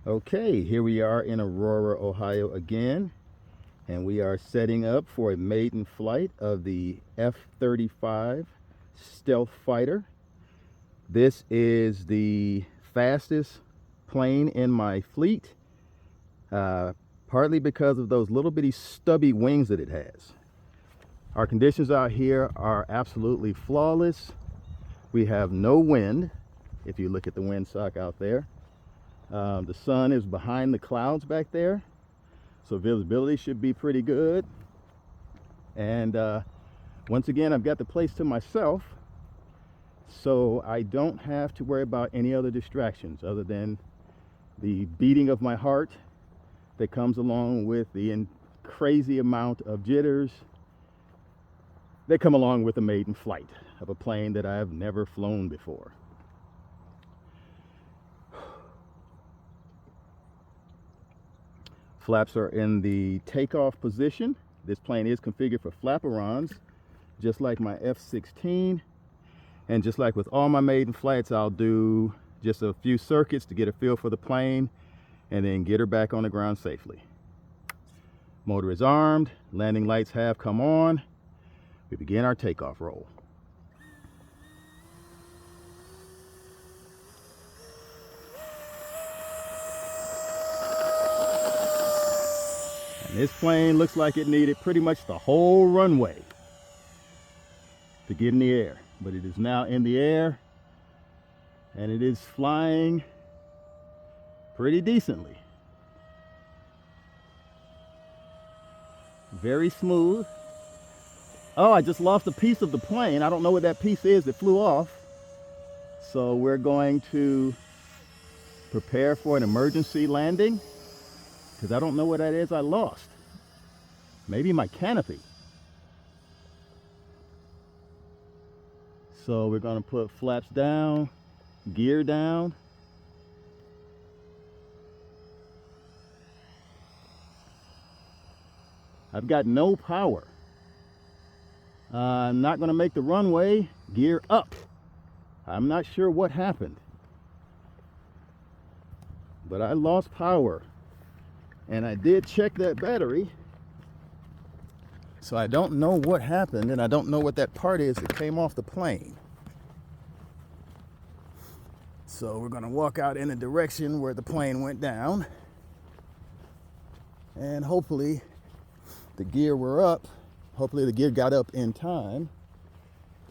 Okay, here we are in Aurora, Ohio again, and we are setting up for a maiden flight of the F-35 stealth fighter. This is the fastest plane in my fleet, partly because of those little bitty stubby wings that it has. Our conditions out here are absolutely flawless. We have no wind, if you look at the windsock out there. The sun is behind the clouds back there, so visibility should be pretty good. And once again, I've got the place to myself, so I don't have to worry about any other distractions other than the beating of my heart that comes along with the crazy amount of jitters that come along with a maiden flight of a plane that I've never flown before. Flaps are in the takeoff position. This plane is configured for flaperons, just like my F-16. And just like with all my maiden flights, I'll do just a few circuits to get a feel for the plane and then get her back on the ground safely. Motor is armed, landing lights have come on. We begin our takeoff roll. And this plane looks like it needed pretty much the whole runway to get in the air, but it is now in the air and it is flying pretty decently. Very smooth. Oh, I just lost a piece of the plane. I don't know what that piece is that flew off. So we're going to prepare for an emergency landing, because I don't know what that is I lost. Maybe my canopy. So we're going to put flaps down, gear down. I've got no power. I'm not going to make the runway. Gear up. I'm not sure what happened, but I lost power, and I did check that battery, so I don't know what happened, and I don't know what that part is that came off the plane. So we're going to walk out in the direction where the plane went down, and hopefully the gear were up. Hopefully the gear got up in time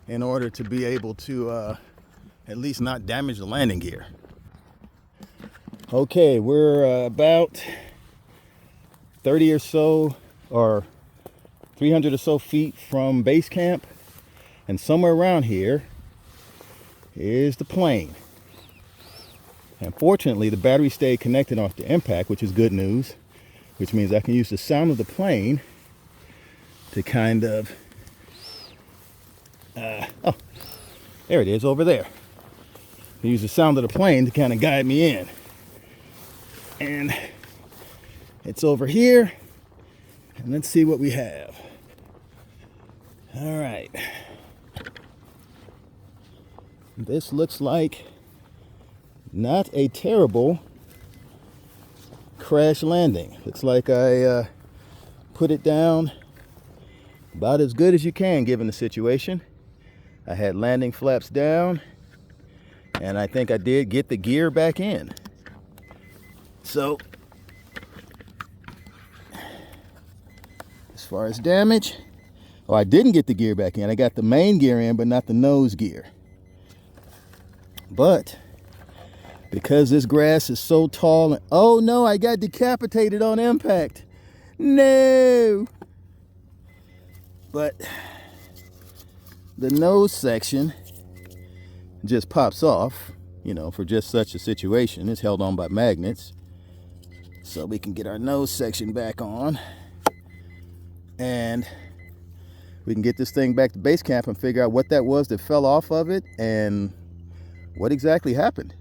in order to be able to at least not damage the landing gear. Okay, we're about 30 or so, or 300 or so feet from base camp, and somewhere around here is the plane. And fortunately, the battery stayed connected off the impact, which is good news, which means I can use the sound of the plane to kind of, oh, there it is over there. I use the sound of the plane to kind of guide me in. And it's over here, and let's see what we have. All right. This looks like not a terrible crash landing. Looks like I put it down about as good as you can given the situation. I had landing flaps down, and I think I did get the gear back in. So, as far as damage, oh, I didn't get the gear back in. I got the main gear in, but not the nose gear. But because this grass is so tall, and oh no, I got decapitated on impact. No. But the nose section just pops off, you know, for just such a situation. It's held on by magnets. So we can get our nose section back on, and we can get this thing back to base camp and figure out what that was that fell off of it and what exactly happened.